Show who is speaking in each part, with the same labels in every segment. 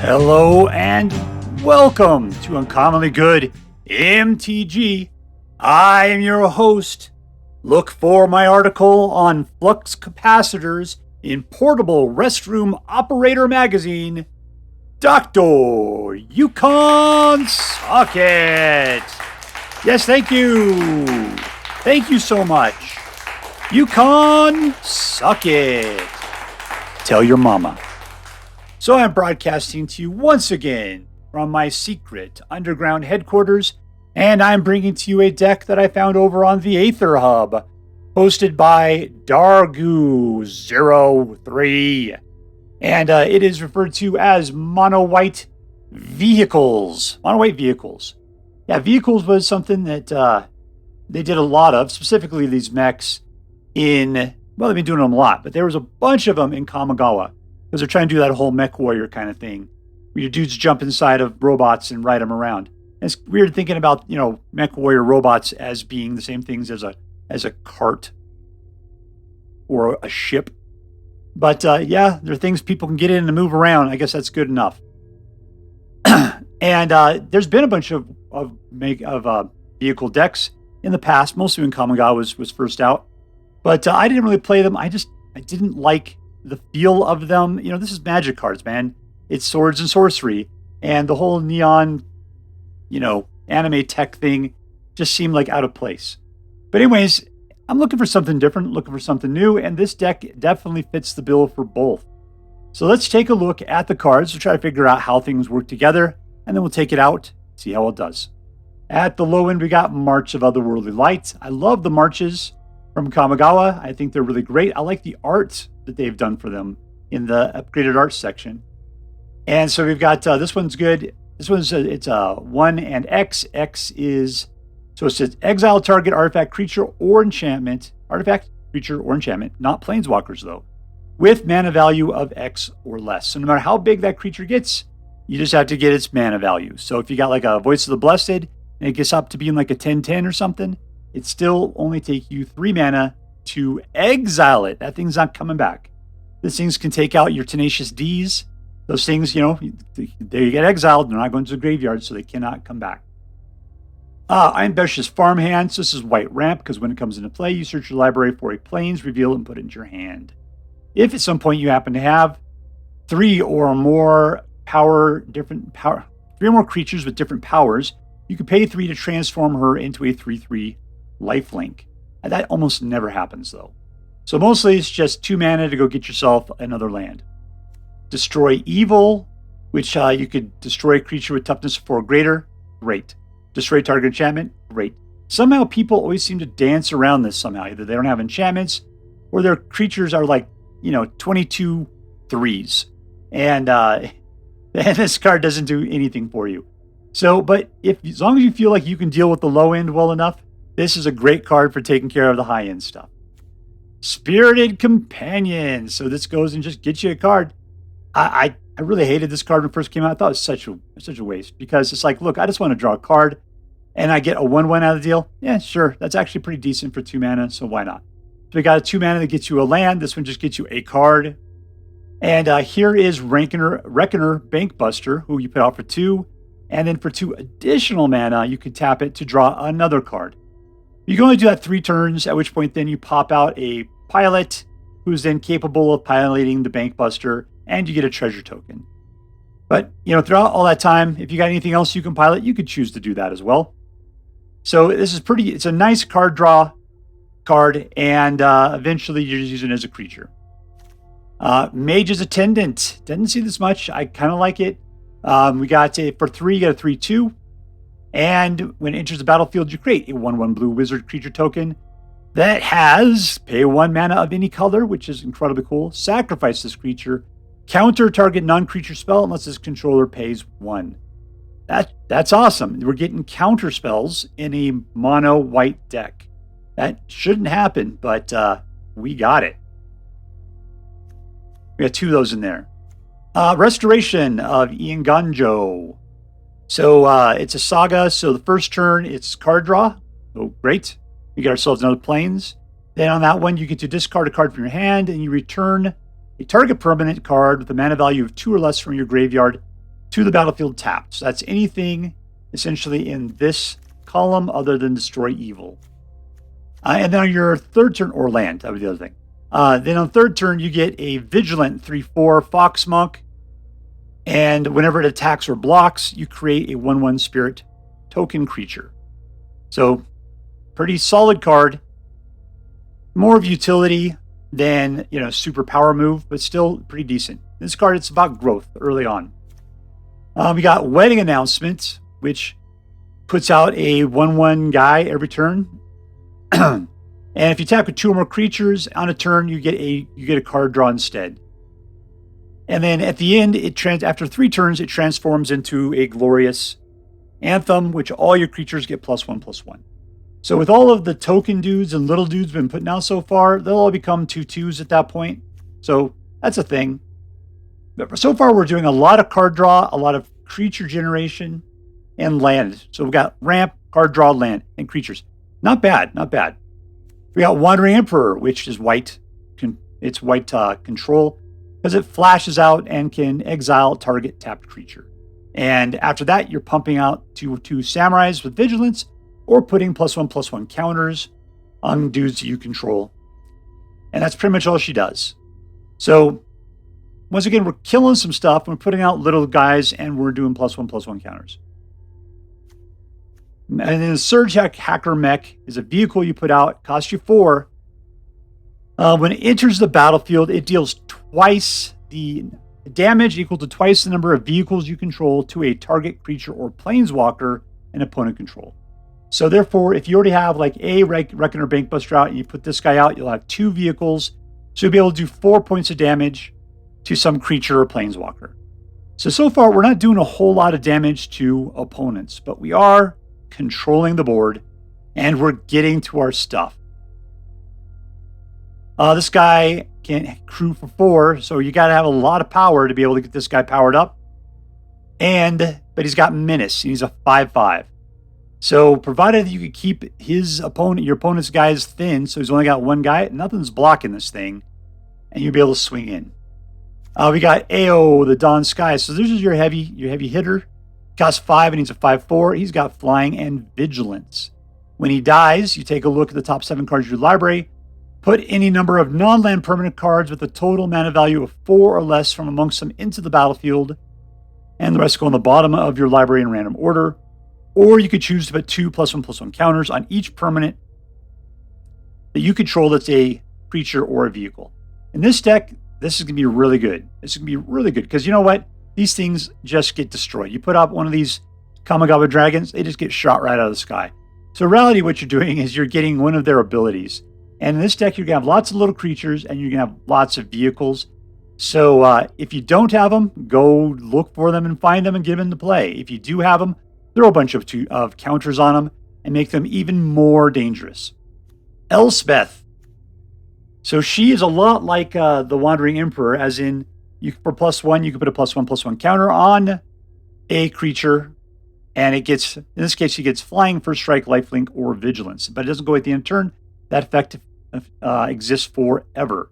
Speaker 1: Hello and welcome to Uncommonly Good MTG. I am your host. Look for my article on flux capacitors in Portable Restroom Operator Magazine. Dr. Yukon Socket. Yes, thank you. Thank you so much. Yukon Socket. Tell your mama. So I'm broadcasting to you once again from my secret underground headquarters, and I'm bringing to you a deck that I found over on the Aether Hub, hosted by Dargu03. And it is referred to as Mono-White Vehicles. Mono-White Vehicles. Yeah, Vehicles was something that they did a lot of, specifically these mechs in, well, they've been doing them a lot, but there was a bunch of them in Kamigawa. Because they're trying to do that whole mech warrior kind of thing, where your dudes jump inside of robots and ride them around. And it's weird thinking about, mech warrior robots as being the same things as a cart or a ship. But yeah, there are things people can get in and move around. I guess that's good enough. And there's been a bunch of vehicle decks in the past, mostly when Kamigawa was first out. But I didn't really play them. I didn't like the feel of them. This is Magic cards, man. It's swords and sorcery. And the whole neon, anime tech thing just seemed like out of place. But anyways, I'm looking for something different, looking for something new, and this deck definitely fits the bill for both. So let's take a look at the cards to try to figure out how things work together, and then we'll take it out, see how it does. At the low end, we got March of Otherworldly Light. I love the marches from Kamigawa. I think they're really great. I like the art that they've done for them in the upgraded art section. And so we've got, this one's good. This one's, it's 1 and X. X is, so it says exile target artifact, creature, or enchantment. Artifact, creature, or enchantment. Not planeswalkers, though. With mana value of X or less. So no matter how big that creature gets, you just have to get its mana value. So if you got like a Voice of the Blessed, and it gets up to being like a 10/10 or something, it still only take you 3 mana to exile it. That thing's not coming back. These things can take out your Tenacious Ds. Those things, they get exiled. They're not going to the graveyard, so they cannot come back. Ambitious Farmhand. So this is white ramp, because when it comes into play, you search your library for a plains, reveal it, and put it into your hand. If at some point you happen to have 3 or more creatures with different powers, you can pay 3 to transform her into a 3/3 lifelink. And that almost never happens, though. So mostly it's just 2 mana to go get yourself another land. Destroy Evil, which you could destroy a creature with toughness 4 or greater. Great. Destroy target enchantment. Great. Somehow people always seem to dance around this somehow. Either they don't have enchantments, or their creatures are like, 22 3s. And this card doesn't do anything for you. So, but as long as you feel like you can deal with the low end well enough, this is a great card for taking care of the high-end stuff. Spirited Companion. So this goes and just gets you a card. I really hated this card when it first came out. I thought it was such a waste, because it's like, look, I just want to draw a card, and I get a 1/1 out of the deal. Yeah, sure. That's actually pretty decent for 2 mana, so why not? So we got a 2 mana that gets you a land. This one just gets you a card. And here is Reckoner Bankbuster, who you put out for 2. And then for 2 additional mana, you can tap it to draw another card. You can only do that 3 turns, at which point then you pop out a pilot who's then capable of piloting the Bankbuster, and you get a treasure token. But, throughout all that time, if you got anything else you can pilot, you could choose to do that as well. So this is it's a nice card draw card, and eventually you're just using it as a creature. Mage's Attendant. Didn't see this much. I kind of like it. We got for 3, you get a 3/2. And when it enters the battlefield, you create a 1/1 blue wizard creature token that has pay 1 mana of any color, which is incredibly cool. Sacrifice this creature. Counter target non-creature spell unless its controller pays 1. That's awesome. We're getting counter spells in a mono white deck. That shouldn't happen, but we got it. We got 2 of those in there. Restoration of Eiganjo. So it's a saga. So the first turn, it's card draw. Oh, great. We get ourselves another plains. Then on that one, you get to discard a card from your hand, and you return a target permanent card with a mana value of 2 or less from your graveyard to the battlefield tapped. So that's anything essentially in this column other than destroy evil. And then on your third turn, or land, that would be the other thing. Then on third turn, you get a Vigilant 3/4 Fox Monk. And whenever it attacks or blocks, you create a 1/1 spirit token creature. So pretty solid card. More of utility than, super power move, but still pretty decent. This card, it's about growth early on. We got Wedding Announcement, which puts out a 1/1 guy every turn. And if you attack with 2 or more creatures on a turn, you get a card draw instead. And then at the end, after 3 turns, it transforms into a glorious Anthem, which all your creatures get +1/+1. So with all of the token dudes and little dudes been putting out so far, they'll all become 2/2s at that point. So that's a thing. But so far, we're doing a lot of card draw, a lot of creature generation, and land. So we've got ramp, card draw, land, and creatures. Not bad, not bad. We got Wandering Emperor, which is white. It's white control, because it flashes out and can exile target tapped creature. And after that, you're pumping out two Samurais with Vigilance, or putting +1/+1 counters on dudes you control. And that's pretty much all she does. So once again, we're killing some stuff. We're putting out little guys, and we're doing +1/+1 counters. And then the Surgehacker Mech is a vehicle you put out. Costs you 4. When it enters the battlefield, it deals twice the damage, equal to twice the number of vehicles you control, to a target creature or planeswalker an opponent control. So therefore, if you already have like a Reckoner Bankbuster out and you put this guy out, you'll have 2 vehicles. So you'll be able to do 4 points of damage to some creature or planeswalker. So far, we're not doing a whole lot of damage to opponents, but we are controlling the board, and we're getting to our stuff. This guy can crew for 4, so you got to have a lot of power to be able to get this guy powered up. But he's got Menace, and he's a 5/5. So provided you could keep your opponent's guys thin, so he's only got 1 guy, nothing's blocking this thing, and you'll be able to swing in. We got Ao, the Dawn Sky. So this is your heavy hitter. Costs 5, and he's a 5/4. He's got flying and vigilance. When he dies, you take a look at the top 7 cards of your library. Put any number of non-land permanent cards with a total mana value of 4 or less from amongst them into the battlefield, and the rest go on the bottom of your library in random order. Or you could choose to put 2 +1/+1 counters on each permanent that you control that's a creature or a vehicle. In this deck, this is going to be really good. This is going to be really good because you know what? These things just get destroyed. You put up one of these Kamigawa dragons, they just get shot right out of the sky. So in reality, what you're doing is you're getting one of their abilities. And in this deck, you're going to have lots of little creatures, and you're going to have lots of vehicles. So if you don't have them, go look for them and find them and get them into play. If you do have them, throw a bunch of counters on them and make them even more dangerous. Elspeth. So she is a lot like the Wandering Emperor, as in, for +1, you can put a +1/+1 counter on a creature, and it gets, in this case, she gets flying, first strike, lifelink, or vigilance. But it doesn't go at the end of turn. That effect exists forever.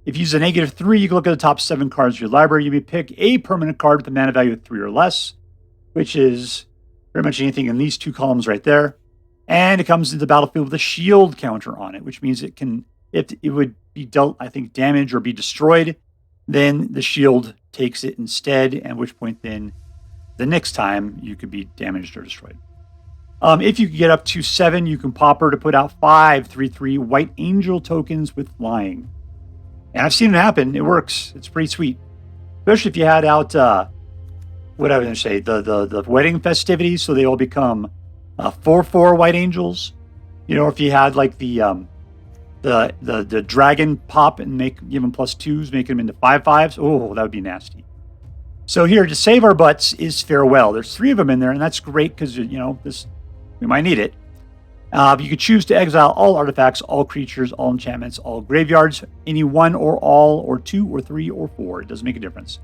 Speaker 1: If you use a -3, you can look at the top 7 cards of your library. You may pick a permanent card with a mana value of 3 or less, which is pretty much anything in these 2 columns right there. And it comes into the battlefield with a shield counter on it, which means it can, if it would be dealt, I think, damage or be destroyed, then the shield takes it instead, at which point then the next time you could be damaged or destroyed. If you get up to 7, you can pop her to put out 5 3/3 White Angel tokens with flying. And I've seen it happen. It works. It's pretty sweet. Especially if you had out, what I was going to say, the wedding festivities, so they all become 4/4 White Angels. If you had like the dragon pop and give them +2s, make them into 5/5s. Oh, that would be nasty. So here, to save our butts is Farewell. There's 3 of them in there, and that's great because, we might need it. You could choose to exile all artifacts, all creatures, all enchantments, all graveyards, any 1 or all, or 2 or 3 or 4. It doesn't make a difference.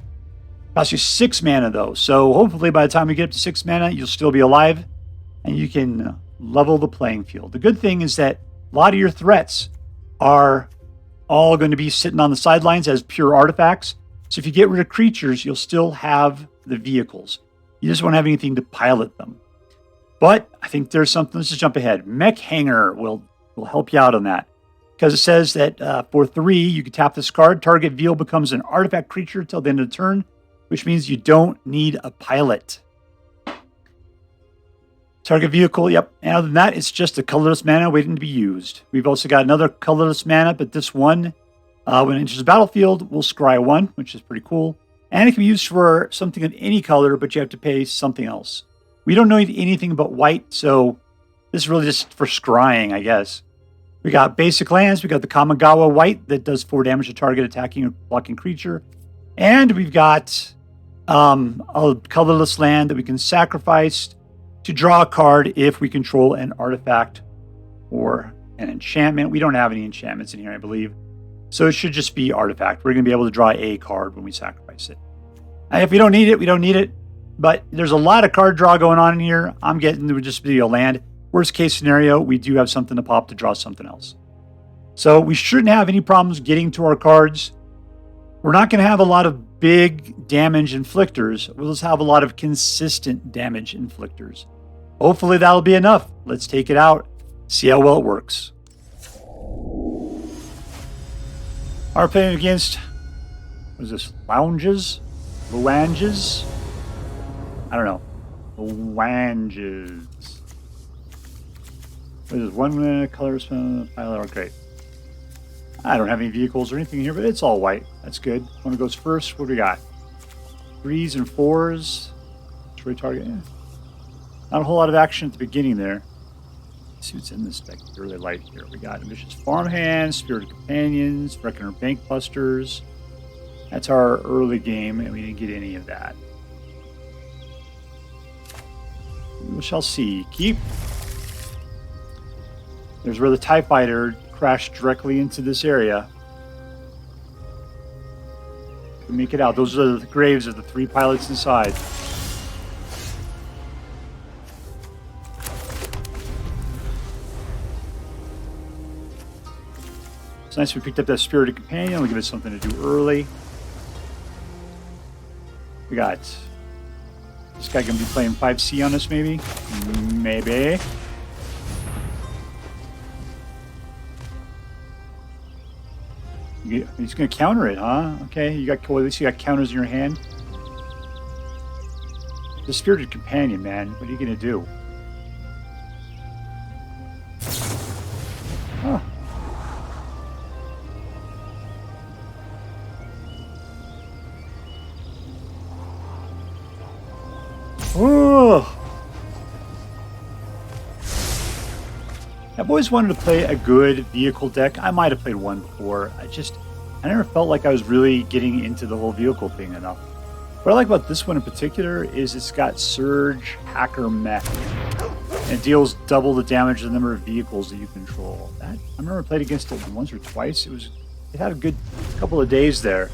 Speaker 1: Costs you 6 mana, though. So hopefully by the time we get up to 6 mana, you'll still be alive, and you can level the playing field. The good thing is that a lot of your threats are all going to be sitting on the sidelines as pure artifacts. So if you get rid of creatures, you'll still have the vehicles. You just won't have anything to pilot them. But I think there's something. Let's just jump ahead. Mech Hangar will help you out on that. Because it says that for 3, you can tap this card. Target vehicle becomes an artifact creature until the end of the turn, which means you don't need a pilot. Target vehicle, yep. And other than that, it's just a colorless mana waiting to be used. We've also got another colorless mana, but this one, when it enters the battlefield, will scry 1, which is pretty cool. And it can be used for something of any color, but you have to pay something else. We don't know anything about white, so this is really just for scrying, I guess. We got basic lands. We got the Kamigawa white that does 4 damage to target attacking or blocking creature. And we've got a colorless land that we can sacrifice to draw a card if we control an artifact or an enchantment. We don't have any enchantments in here, I believe. So it should just be artifact. We're going to be able to draw a card when we sacrifice it. If we don't need it, we don't need it. But there's a lot of card draw going on in here. I'm getting to just be a land. Worst case scenario, we do have something to pop to draw something else. So we shouldn't have any problems getting to our cards. We're not going to have a lot of big damage inflictors. We'll just have a lot of consistent damage inflictors. Hopefully that'll be enough. Let's take it out. See how well it works. Are playing against, what is this, Louanges? Louanges? I don't know. Louanges. What is this? 1 mana, color, pilot, great. I don't have any vehicles or anything here, but it's all white. That's good. One goes first. What do we got? 3s and 4s. Destroy target. Yeah. Not a whole lot of action at the beginning there. Let's see what's in this deck. Really light here. We got Ambitious Farmhand, Spirited Companions, Reckoner Bankbusters. That's our early game, and we didn't get any of that. We shall see. Keep. There's where the TIE Fighter crashed directly into this area. We make it out. Those are the graves of the 3 pilots inside. It's nice we picked up that Spirited Companion. We'll give it something to do early. We got this guy going to be playing 5C on us, maybe? Maybe. He's going to counter it, huh? Okay, you got, well, at least you got counters in your hand. The Spirited Companion, man. What are you going to do? Huh. Oh! I've always wanted to play a good vehicle deck. I might have played one before. I never felt like I was really getting into the whole vehicle thing enough. What I like about this one in particular is it's got Surgehacker Mech. And it deals double the damage to the number of vehicles that you control. I remember I played against it once or twice. It had a good couple of days there.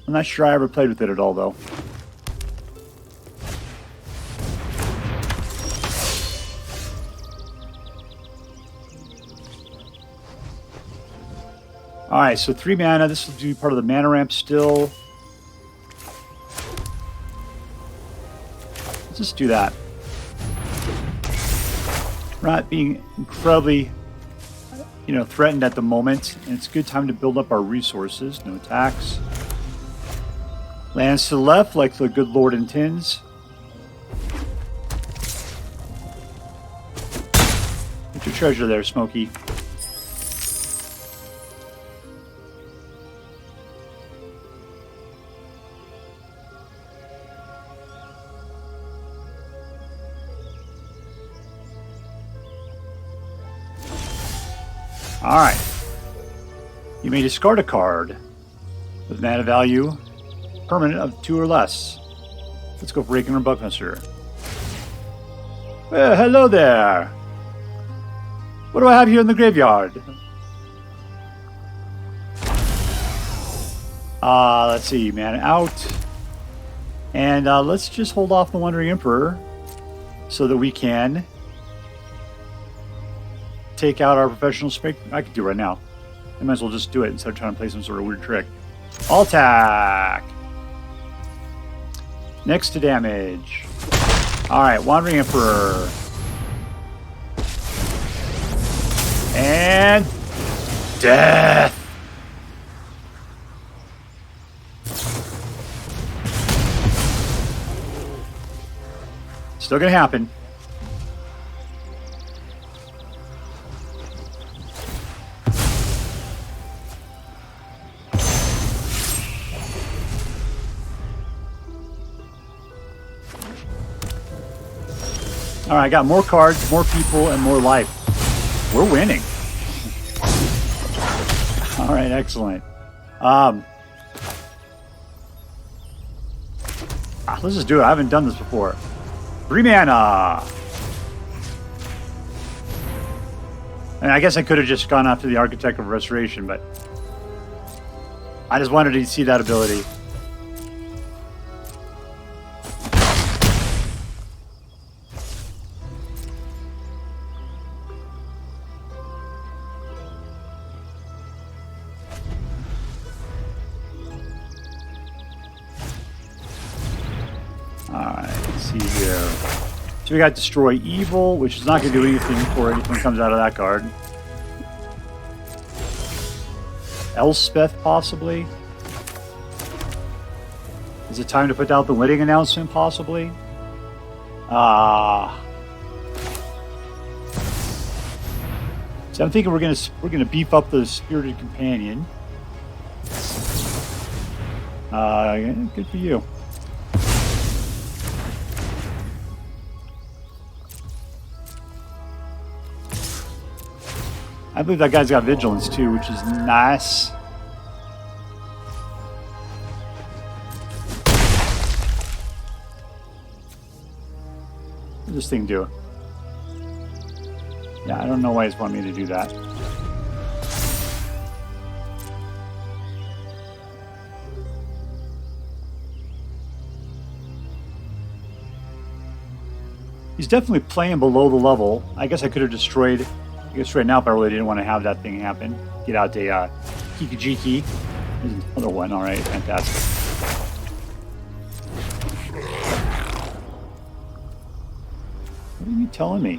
Speaker 1: I'm not sure I ever played with it at all, though. Alright, so 3 mana. This will be part of the mana ramp still. Let's just do that. We're not being incredibly, threatened at the moment. And it's a good time to build up our resources. No attacks. Lands to the left, like the good Lord intends. Get your treasure there, Smokey. Alright. You may discard a card with mana value permanent of 2 or less. Let's go for Reckoner Bankbuster. Well, hello there. What do I have here in the graveyard? Let's see, mana out. And let's just hold off the Wandering Emperor so that we can take out our professional spec. I could do it right now. I might as well just do it instead of trying to play some sort of weird trick. All attack! Next to damage. Alright, Wandering Emperor. And... death! Still gonna happen. Alright, I got more cards, more people, and more life. We're winning. Alright, excellent. Let's just do it. I haven't done this before. 3 mana! And I guess I could have just gone after the Architect of Restoration, but I just wanted to see that ability. So we got Destroy Evil, which is not going to do anything for anything that comes out of that card. Elspeth, possibly. Is it time to put out the wedding announcement, possibly? So I'm thinking we're gonna beef up the Spirited Companion. Good for you. I believe that guy's got Vigilance too, which is nice. What does this thing do? Yeah, I don't know why he's wanting me to do that. He's definitely playing below the level. I guess I could have destroyed... I guess right now, if I really didn't want to have that thing happen, get out a Kikijiki. There's another one. All right, fantastic. What are you telling me?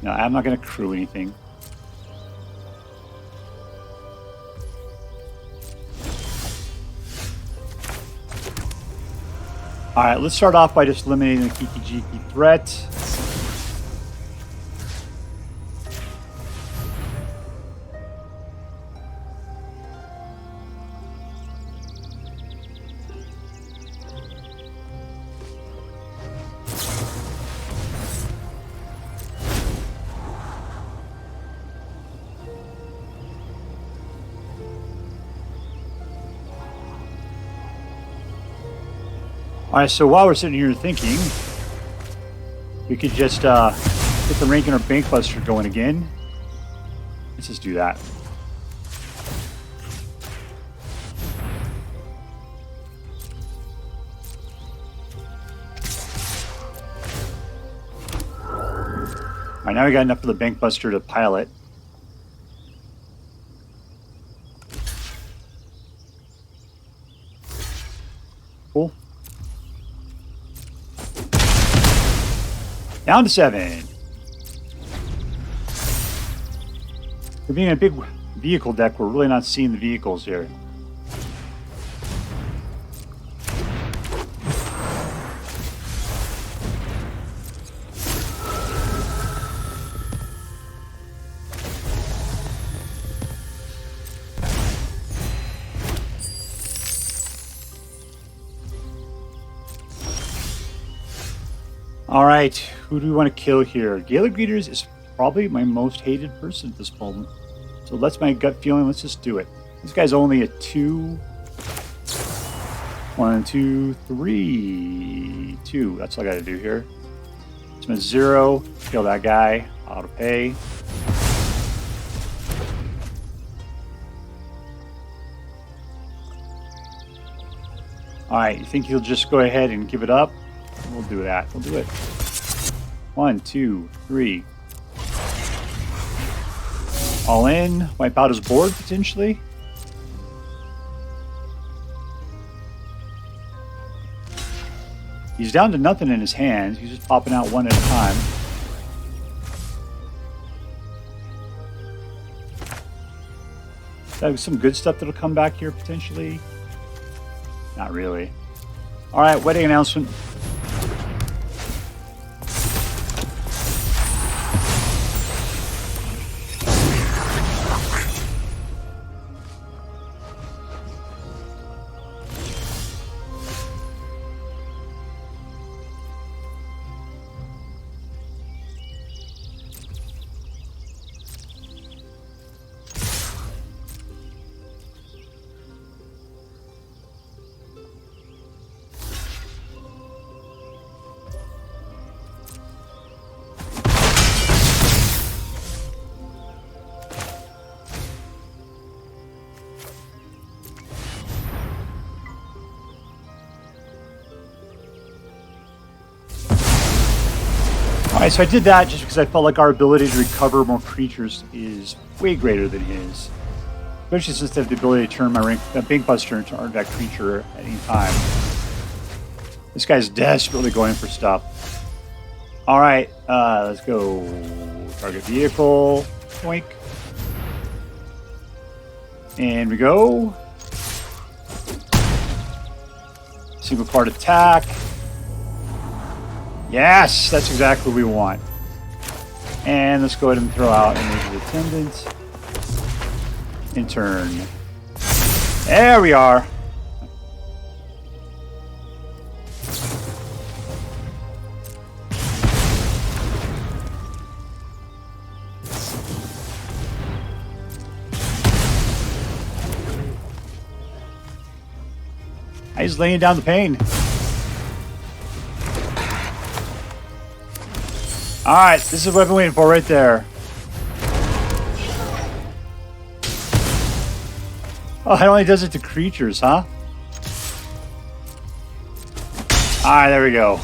Speaker 1: No, I'm not going to crew anything. All right, let's start off by just eliminating the Kikijiki threat. Alright, so while we're sitting here thinking, we could just get the Reckoner Bankbuster going again. Let's just do that. Alright, now we got enough for the Bankbuster to pilot. Cool. Down to 7. For being a big vehicle deck, we're really not seeing the vehicles here. All right, who do we want to kill here? Gala Greeters is probably my most hated person at this moment. So that's my gut feeling. Let's just do it. This guy's only a 2. 1, 2, 3. 2. That's all I got to do here. So 0. Kill that guy. Auto pay. All right, you think he'll just go ahead and give it up? We'll do that. We'll do it. 1, 2, 3. All in. Wipe out his board, potentially. He's down to nothing in his hands. He's just popping out one at a time. There's some good stuff that'll come back here potentially. Not really. All right, wedding announcement. Alright, so I did that just because I felt like our ability to recover more creatures is way greater than his. Especially since I have the ability to turn my Bankbuster into that creature at any time. This guy's desperately going for stuff. Alright, let's go. Target vehicle. Boink. And we go. Single card attack. Yes, that's exactly what we want. And let's go ahead and throw out an Attendant. In turn. There we are. He's laying down the pain. Alright, this is what I've been waiting for right there. Oh, it only does it to creatures, huh? Alright, there we go.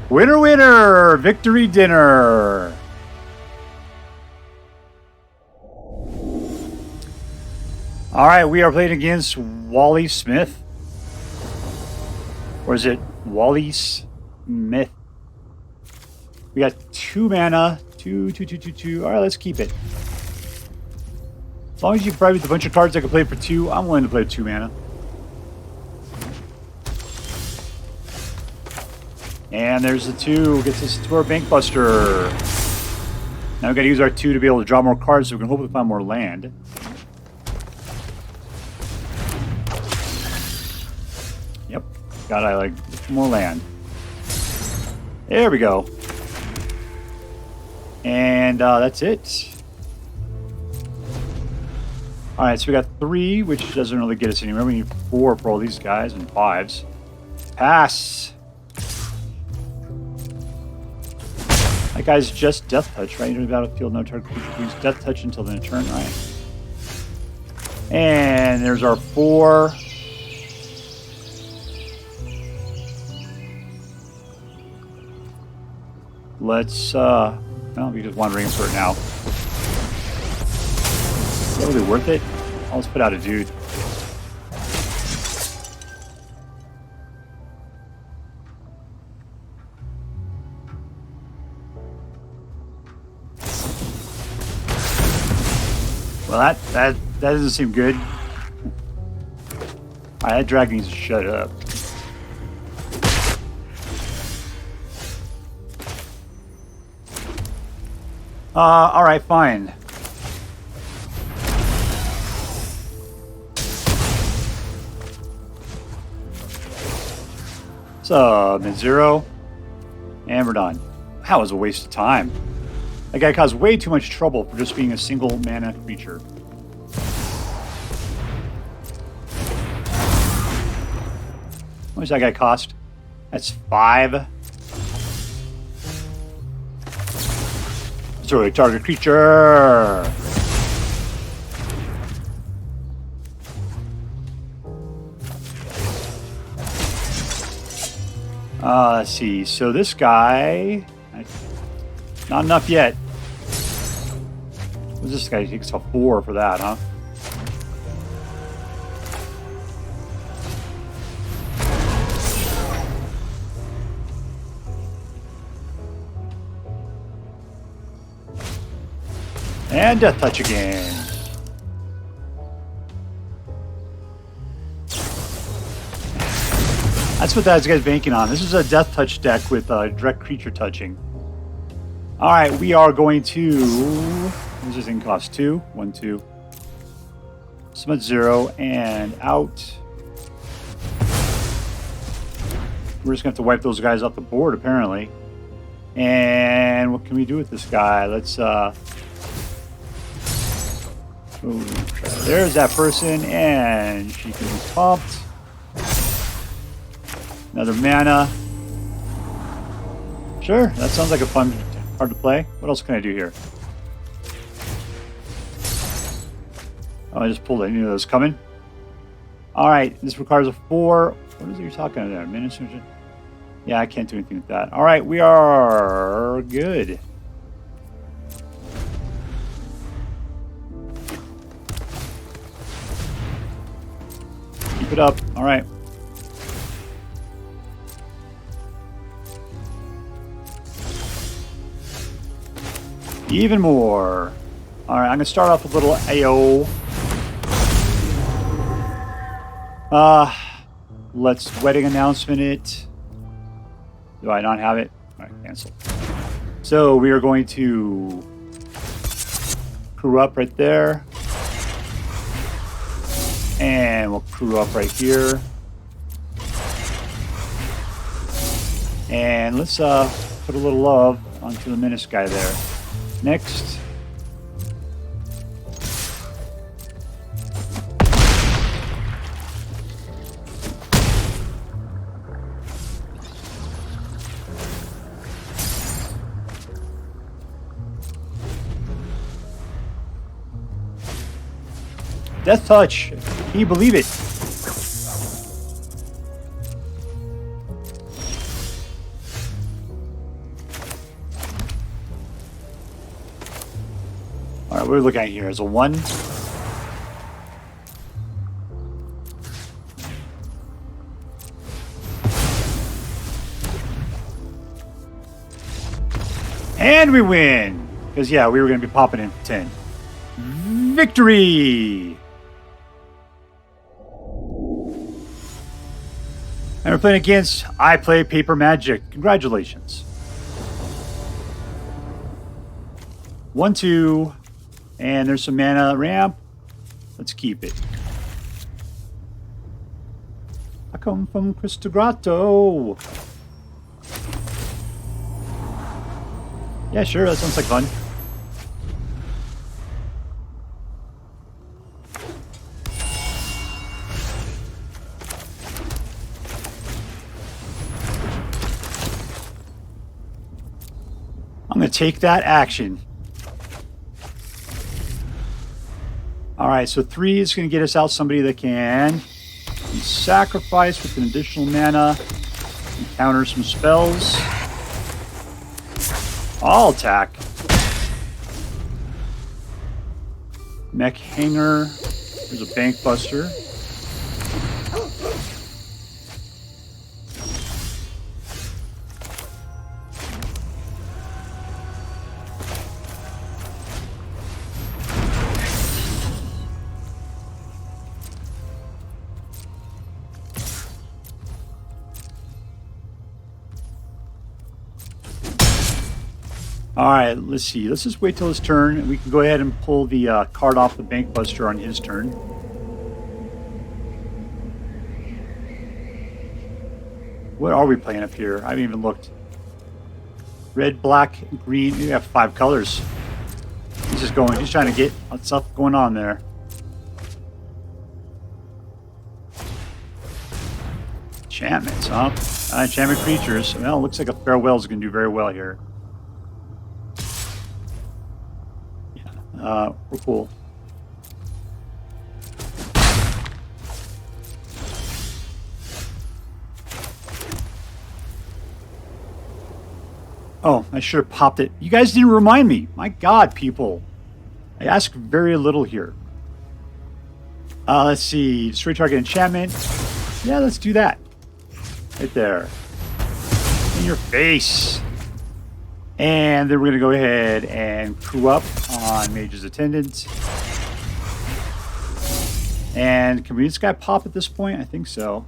Speaker 1: Winner, winner! Victory dinner! Alright, we are playing against WUBRG. Or is it WUBRG? We got 2 mana. 2. Alright, let's keep it. As long as you provide with a bunch of cards I can play for 2, I'm willing to play 2 mana. And there's the 2. Gets us to our Bankbuster. Now we've got to use our 2 to be able to draw more cards so we can hopefully find more land. Yep. Gotta like more land. There we go. And that's it. Alright, so we got 3, which doesn't really get us anywhere. We need 4 for all these guys and 5s. Pass. That guy's just Death Touch, right? Enter the battlefield, no target creature can use Death Touch until the end of turn, right? And there's our 4. Let's, well, we just wandering for it now. Is that really worth it? I'll just put out a dude. Well, that doesn't seem good. Alright, that dragon needs to shut up. Alright, fine. So, mid-0. And we're done. That was a waste of time. That guy caused way too much trouble for just being a single mana creature. How much that guy cost? That's 5. Destroy target creature. Let's see. So this guy, not enough yet. What's this guy? He takes a 4 for that, huh? And Death Touch again. That's what that guy's banking on. This is a Death Touch deck with direct creature touching. Alright, we are going to... What does this thing cost? 2? 1, 2. Summon 0 and out. We're just going to have to wipe those guys off the board, apparently. And what can we do with this guy? Let's... Ooh, there's that person, and she can be pumped. Another mana. Sure, that sounds like a fun card to play. What else can I do here? Oh, I just pulled it. I knew that was coming. Alright, this requires a 4. What is it you're talking about there? Ministration? Yeah, I can't do anything with that. Alright, we are good. Keep it up. Alright. Even more. Alright, I'm going to start off with a little AO. Let's wedding announcement it. Do I not have it? Alright, cancel. So we are going to crew up right there. And we'll crew up right here. And let's put a little love onto the menace guy there. Next. Death Touch. Can you believe it? Alright, what are we looking at here? Is a 1? And we win! Because, yeah, we were going to be popping in for 10. Victory! And we're playing against iplaypapermagic. Congratulations. 1, 2. And there's some mana ramp. Let's keep it. I come from Crystal Grotto. Yeah, sure. That sounds like fun. I'm going to take that action. Alright, so 3 is going to get us out somebody that can be sacrificed with an additional mana and counter some spells. I'll attack. Mech Hangar. There's a Bankbuster. Alright, let's see. Let's just wait till his turn. We can go ahead and pull the card off the Bankbuster on his turn. What are we playing up here? I haven't even looked. Red, black, green. We have 5 colors. He's just going. He's trying to get stuff going on there. Enchantments, huh? Enchantment creatures. Well, it looks like a Farewell is going to do very well here. We're cool. Oh, I should have popped it. You guys didn't remind me. My God, people. I ask very little here. Let's see. Destroy target enchantment. Yeah, let's do that. Right there. In your face. And then we're going to go ahead and crew up on Mage's Attendant. And can we this guy pop at this point? I think so.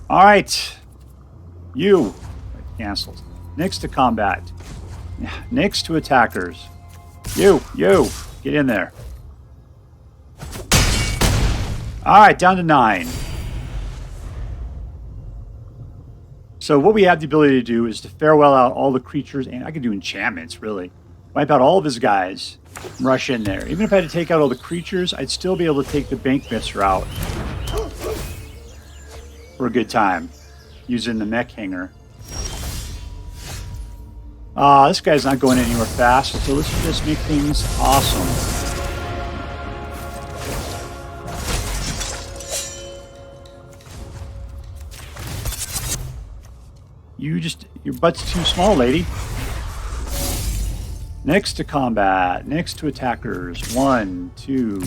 Speaker 1: All right. You. Cancels. Next to combat. Next to attackers. You. Get in there. All right, down to 9. So what we have the ability to do is to farewell out all the creatures, and I can do enchantments, really. Wipe out all of his guys, rush in there. Even if I had to take out all the creatures, I'd still be able to take the Bankbuster out for a good time, using the Mech Hangar. This guy's not going anywhere fast, so let's just make things awesome. Your butt's too small, lady. Next to combat. Next to attackers. 1, 2.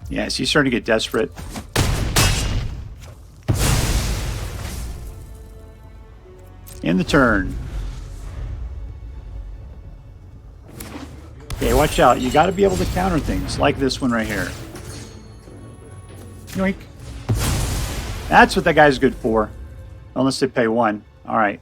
Speaker 1: Yes, he's starting to get desperate. In the turn. Okay, watch out. You got to be able to counter things like this one right here. Yoink. That's what that guy's good for. Unless they pay 1. Alright.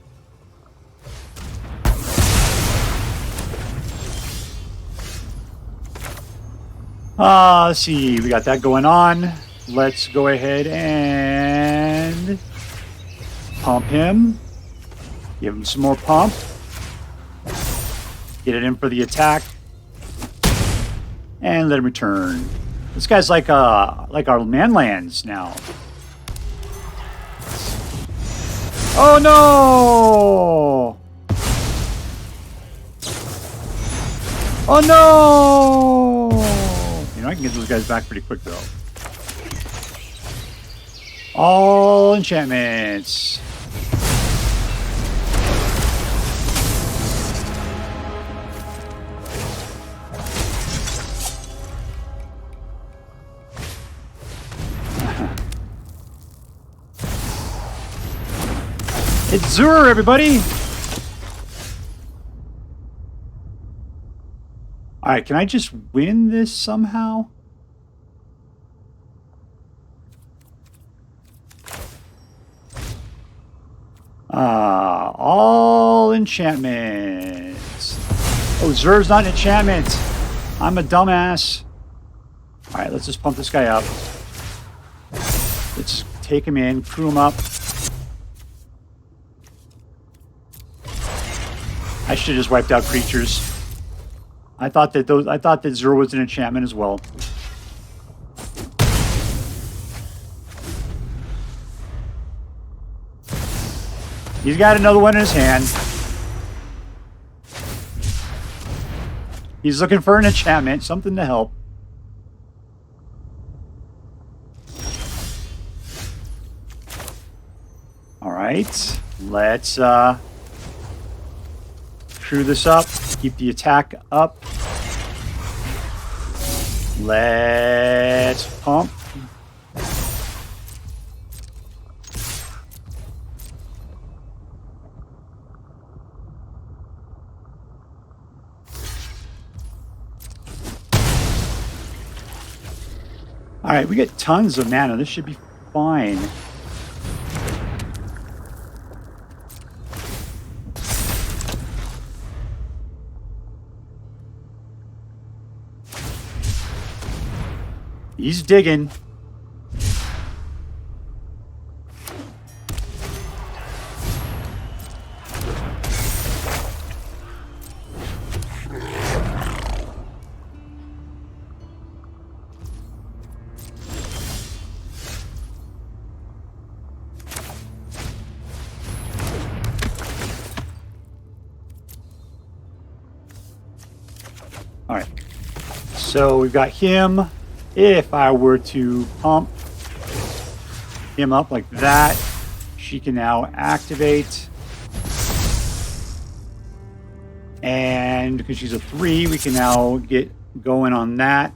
Speaker 1: Let's see. We got that going on. Let's go ahead and pump him. Give him some more pump. Get it in for the attack. And let him return. This guy's like our manlands now. Oh no! Oh no! You know, I can get those guys back pretty quick though. All enchantments. It's Zur, everybody! Alright, can I just win this somehow? All enchantments. Oh, Zur's not an enchantment. I'm a dumbass. Alright, let's just pump this guy up. Let's take him in, crew him up. I should have just wiped out creatures. I thought that Zur was an enchantment as well. He's got another one in his hand. He's looking for an enchantment, something to help. All right, let's crew this up, keep the attack up. Let's pump. All right, we get tons of mana. This should be fine. He's digging. All right. So we've got him. If I were to pump him up like that, she can now activate. And because she's a 3, we can now get going on that.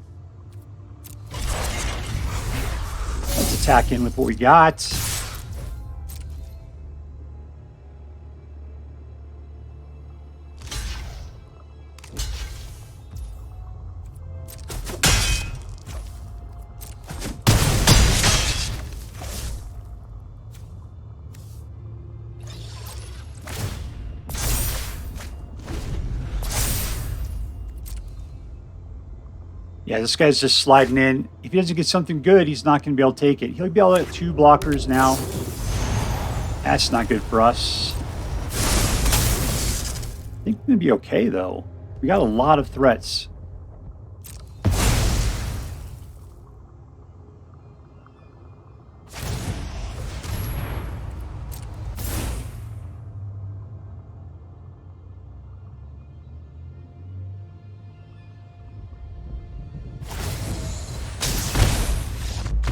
Speaker 1: attack in with what we got. Yeah, this guy's just sliding in. If he doesn't get something good, he's not going to be able to take it. He'll be able to get 2 blockers now. That's not good for us. I think we're going to be okay, though. We got a lot of threats.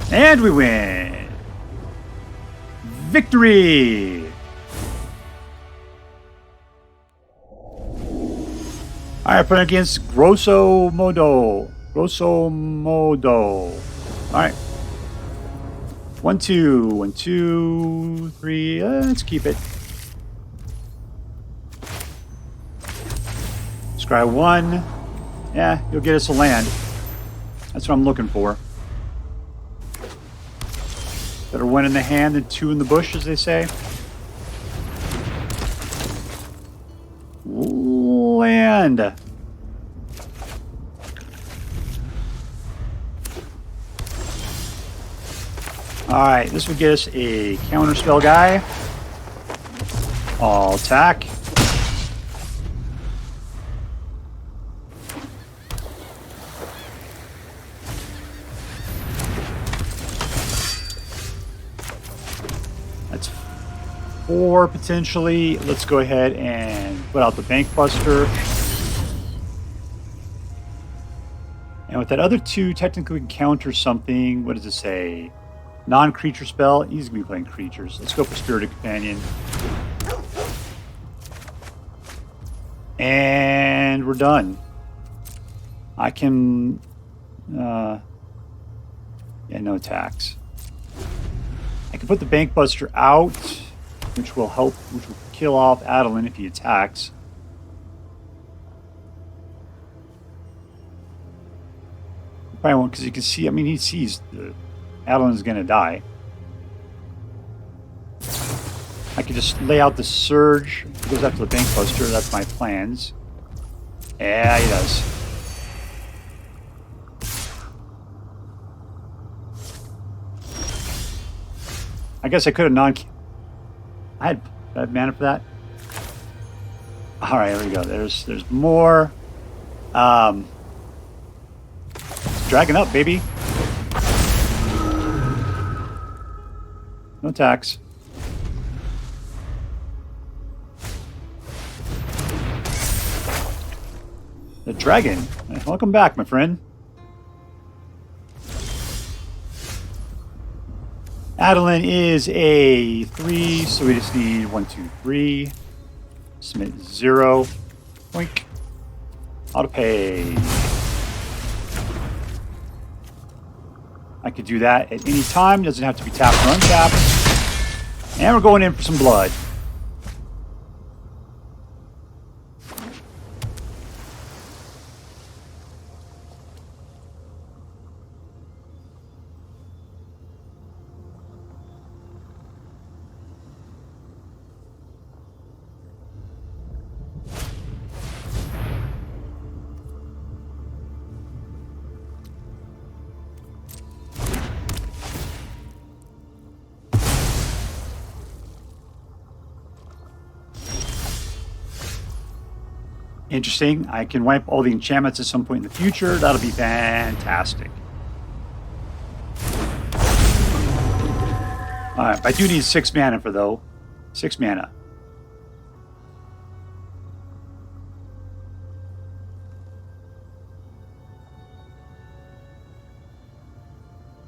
Speaker 1: And we win! Victory! Alright, playing against Grossomodo. Alright. 1, 2. 1, 2, 3. Let's keep it. Scry 1. Yeah, you'll get us a land. That's what I'm looking for. Better 1 in the hand than 2 in the bush, as they say. Land. Alright, this would get us a counter spell guy. All attack. That's 4 potentially. Let's go ahead and put out the Bankbuster. And with that other 2, technically we can counter something. What does it say? Non-creature spell. He's going to be playing creatures. Let's go for Spirited Companion. And we're done. I can... yeah, no attacks. I can put the Bankbuster out, which will help, which will kill off Attendant if he attacks. Probably won't, because you can see, I mean, he sees the Attendant's going to die. I could just lay out the Surge. He goes after the Bankbuster. That's my plans. Yeah, he does. I guess I could have I had mana for that. All right, here we go. There's more. Dragging up, baby. No attacks. The dragon. Welcome back, my friend. Attendant is a 3, so we just need 1, 2, 3. Submit 0. Boink. Auto pay. I could do that at any time. Doesn't have to be tapped or untapped. And we're going in for some blood. Interesting. I can wipe all the enchantments at some point in the future. That'll be fantastic. Alright, I do need 6 mana for though. 6 mana.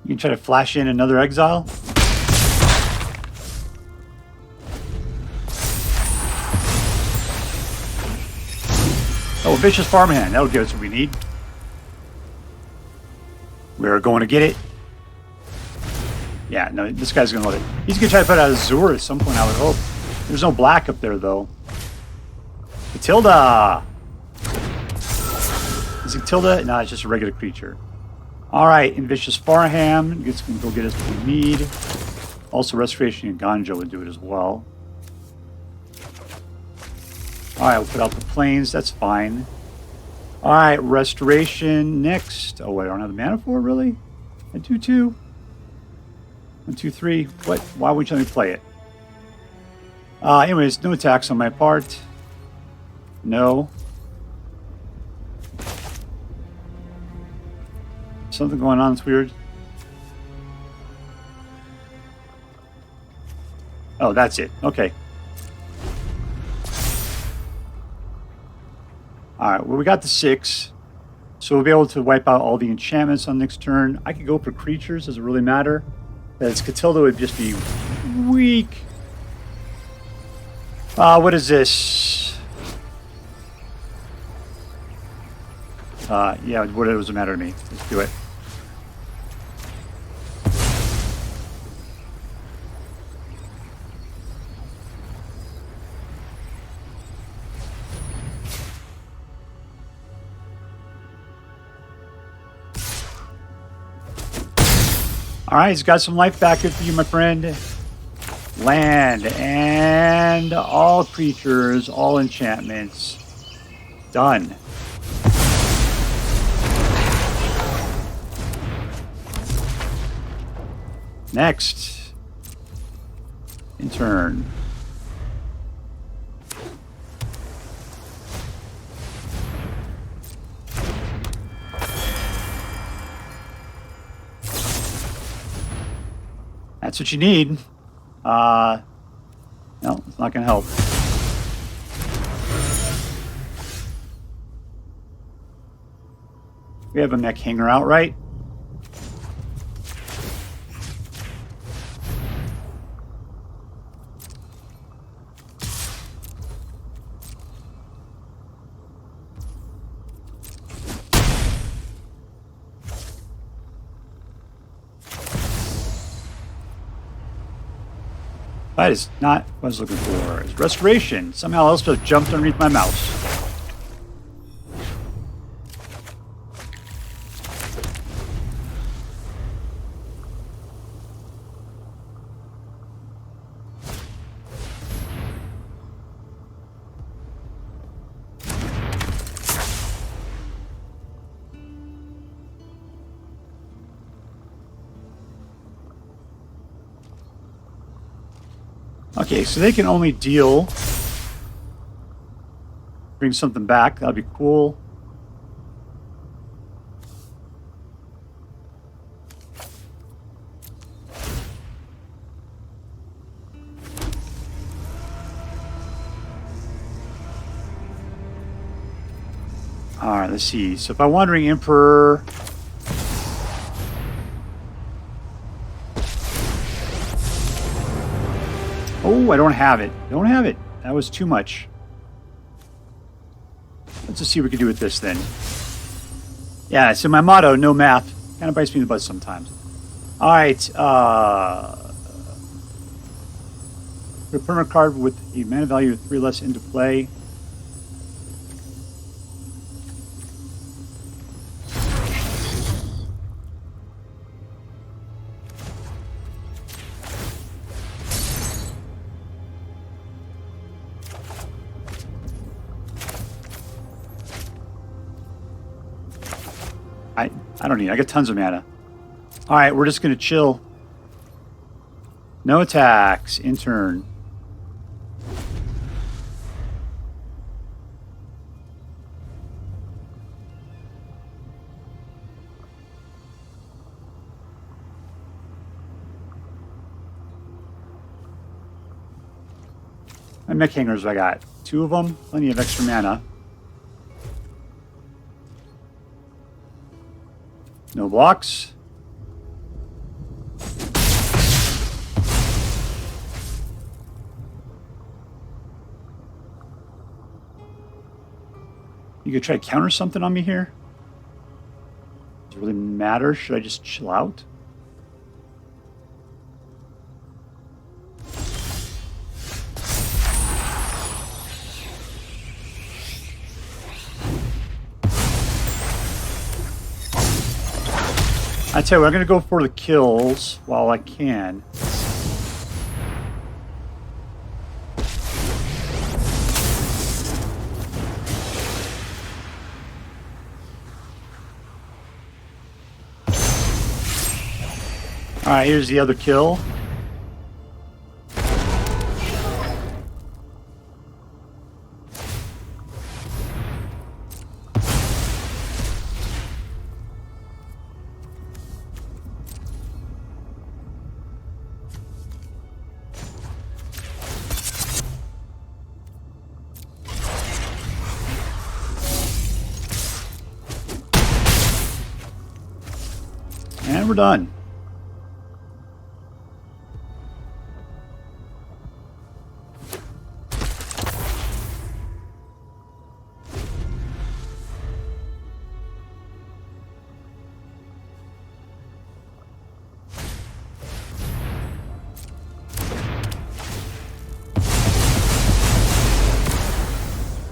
Speaker 1: You can try to flash in another exile. Oh, Ambitious Farmhand. That'll give us what we need. We're going to get it. Yeah, no, this guy's going to love it. He's going to try to put out Azure at some point, I would hope. There's no black up there, though. Matilda! Is it Matilda? No, it's just a regular creature. Alright, Ambitious Farmhand. Gets going to go get us what we need. Also, Restoration of Eiganjo would do it as well. Alright, we'll put out the planes. That's fine. Alright, Restoration next. Oh, wait, I don't have the mana for it, really? I do too. 1, 2, 3. What? Why wouldn't you let me play it? Anyways, no attacks on my part. No. Something going on that's weird. Oh, that's it. Okay. Alright, well, we got the 6. So we'll be able to wipe out all the enchantments on next turn. I could go for creatures. Does it really matter? As Catilda would just be weak. What is this? Yeah, what does it matter to me? Let's do it. Alright, he's got some life back. Good for you, my friend. Land and all creatures, all enchantments. Done. Next. In turn. That's what you need. No, it's not going to help. We have a Mech Hangar out, right? That is not what I was looking for. It's Restoration. Somehow Elspeth jumped underneath my mouse. Okay, so they can only deal. Bring something back. That'd be cool. Alright, let's see. So if I'm wandering Emperor. Oh, I don't have it. Don't have it. That was too much. Let's just see what we can do with this then. Yeah, so my motto, no math, kind of bites me in the butt sometimes. Alright, put a permanent card with a mana value of 3 less into play. I don't need it. I got tons of mana. Alright, we're just going to chill. No attacks. In turn. My Mech Hangars, I got 2 of them. Plenty of extra mana. No blocks. You could try to counter something on me here? Does it really matter? Should I just chill out? I tell you what, I'm going to go for the kills while I can. Alright, here's the other kill. And we're done.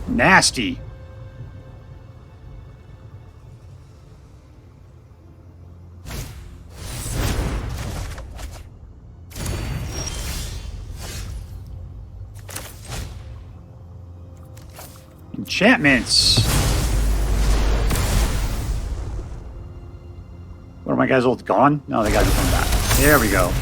Speaker 1: Nasty. Enchantments. What are my guys all gone? No, they got to come back. There we go.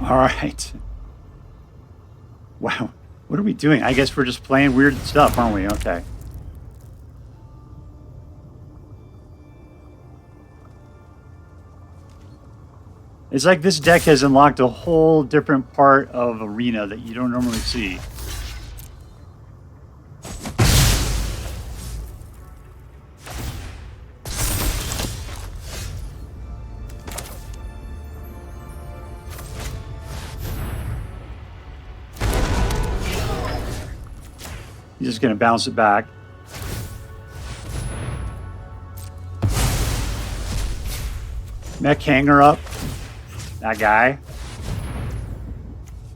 Speaker 1: All right. Wow. What are we doing? I guess we're just playing weird stuff, aren't we? Okay. It's like this deck has unlocked a whole different part of Arena that you don't normally see. He's just going to bounce it back. Mech Hangar up. That guy.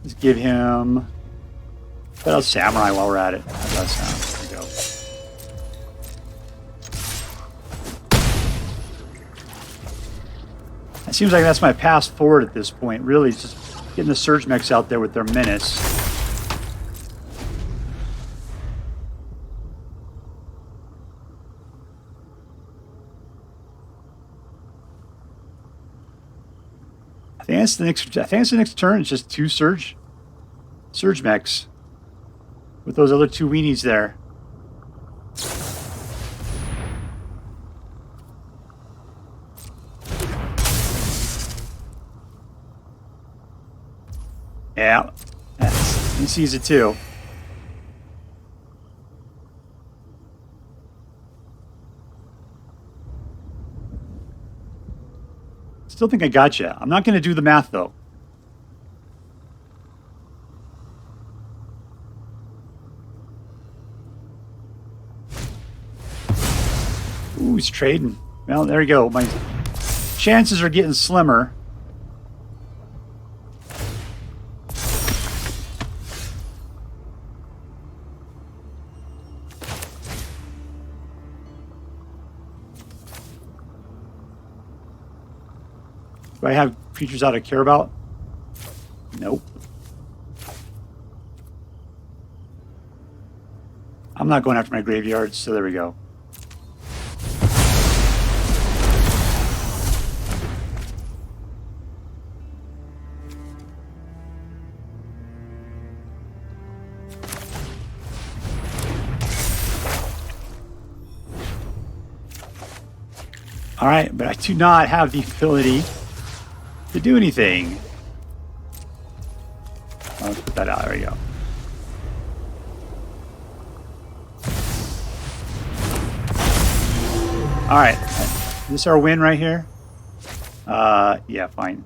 Speaker 1: Let's give him... Put out Samurai while we're at it. How does that sound? There we go. It seems like that's my path forward at this point. Really, it's just getting the Surge Mechs out there with their menace. I think it's the next turn. It's just two Surge Mechs with those other two weenies there. Yeah, he sees it too. Still think I got you. I'm not going to do the math, though. Ooh, he's trading. Well, there you go. My chances are getting slimmer. Do I have creatures out I care about? Nope. I'm not going after my graveyards, so there we go. All right, but I do not have the ability to do anything. Let's put that out. There we go. All right. Is this our win right here? Yeah, fine.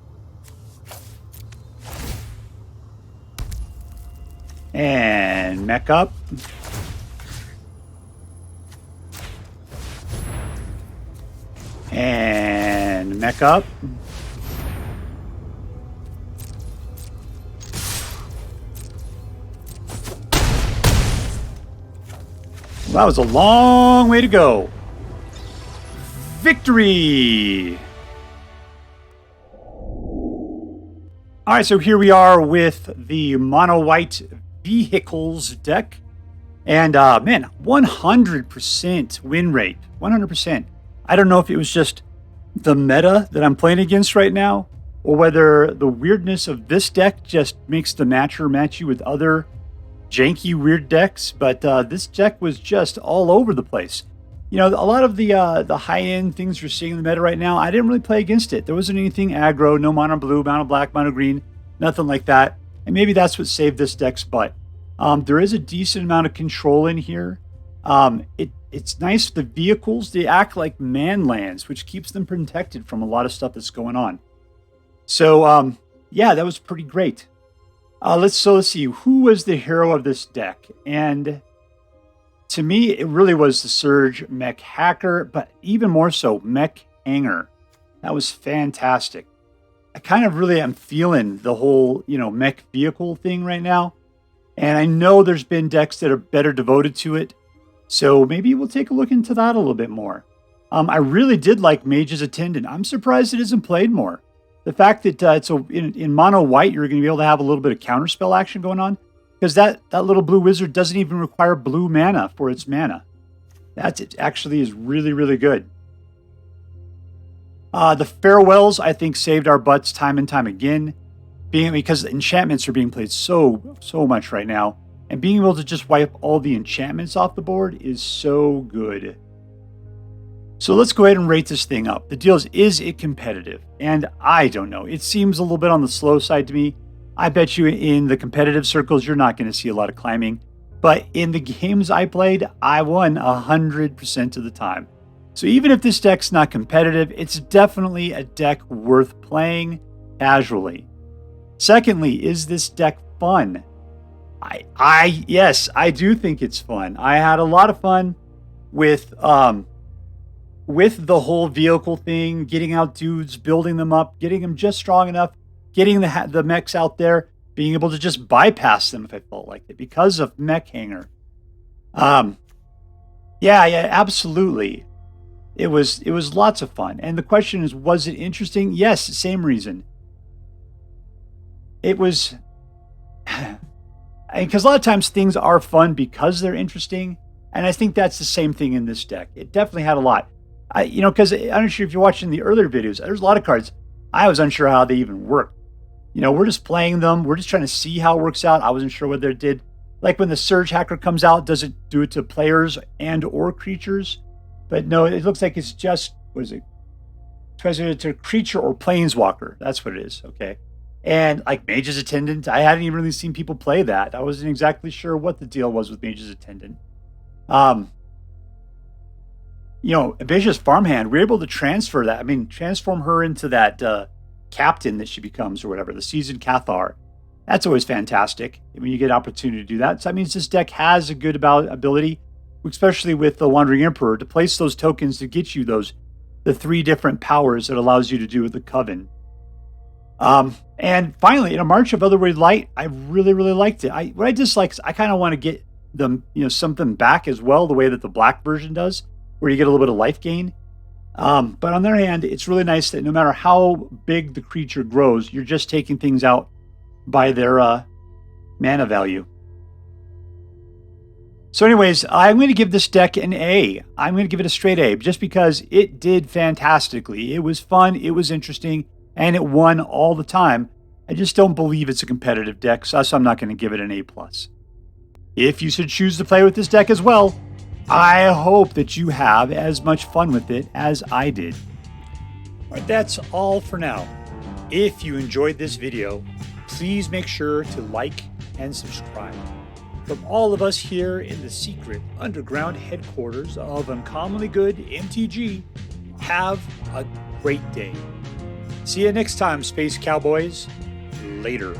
Speaker 1: And Mech up. And Mech up. Well, that was a long way to go. Victory! All right, so here we are with the mono white vehicles deck. And man, 100% win rate. 100%. I don't know if it was just the meta that I'm playing against right now, or whether the weirdness of this deck just makes the matcher match you with other janky weird decks, but this deck was just all over the place. You know, a lot of the high-end things you're seeing in the meta right now, I didn't really play against it. There wasn't anything aggro, no mono blue, mono black, mono green, nothing like that. And maybe that's what saved this deck's butt. There is a decent amount of control in here. It's nice. The vehicles, they act like man lands, which keeps them protected from a lot of stuff that's going on. So, yeah, that was pretty great. Let's see. Who was the hero of this deck? And to me, it really was the Surgehacker, but even more so, Mech Hangar. That was fantastic. I kind of really am feeling the whole, mech vehicle thing right now. And I know there's been decks that are better devoted to it. So maybe we'll take a look into that a little bit more. I really did like Mage's Attendant. I'm surprised it isn't played more. The fact that it's in mono white, you're going to be able to have a little bit of counterspell action going on. Because that little blue wizard doesn't even require blue mana for its mana. It actually is really, really good. The farewells, I think, saved our butts time and time again. Because enchantments are being played so much right now. And being able to just wipe all the enchantments off the board is so good. So let's go ahead and rate this thing up. The deal is it competitive? And I don't know. It seems a little bit on the slow side to me. I bet you in the competitive circles, you're not going to see a lot of climbing. But in the games I played, I won 100% of the time. So even if this deck's not competitive, it's definitely a deck worth playing casually. Secondly, is this deck fun? Yes, I do think it's fun. I had a lot of fun with the whole vehicle thing, getting out dudes, building them up, getting them just strong enough, getting the mechs out there, being able to just bypass them if I felt like it because of Mech Hangar. Yeah, absolutely. It was lots of fun. And the question is, was it interesting? Yes, same reason. It was, because a lot of times things are fun because they're interesting. And I think that's the same thing in this deck. It definitely had a lot. Because I'm not sure if you're watching the earlier videos, there's a lot of cards I was unsure how they even work. We're just playing them. We're just trying to see how it works out. I wasn't sure whether it did. Like when the Surgehacker comes out, does it do it to players and or creatures? But no, it looks like it's just, what is it? It's a creature or planeswalker. That's what it is, okay? And like Mage's Attendant, I hadn't even really seen people play that. I wasn't exactly sure what the deal was with Mage's Attendant. Ambitious Farmhand, we're able to transfer that. Transform her into that captain that she becomes or whatever, the seasoned Cathar. That's always fantastic when you get an opportunity to do that. So that means this deck has a good ability, especially with the Wandering Emperor, to place those tokens to get you the 3 different powers that allows you to do with the Coven. And finally, in a March of Otherworldly Light, I really, really liked it. What I dislike is I kind of want to get them, something back as well, the way that the black version does, where you get a little bit of life gain. But on the other hand, it's really nice that no matter how big the creature grows, you're just taking things out by their mana value. So anyways, I'm going to give this deck an A. I'm going to give it a straight A just because it did fantastically. It was fun, it was interesting, and it won all the time. I just don't believe it's a competitive deck, so I'm not going to give it an A+. If you should choose to play with this deck as well, I hope that you have as much fun with it as I did. All right, that's all for now. If you enjoyed this video, please make sure to like and subscribe. From all of us here in the secret underground headquarters of Uncommonly Good MTG, have a great day. See you next time, Space Cowboys. Later.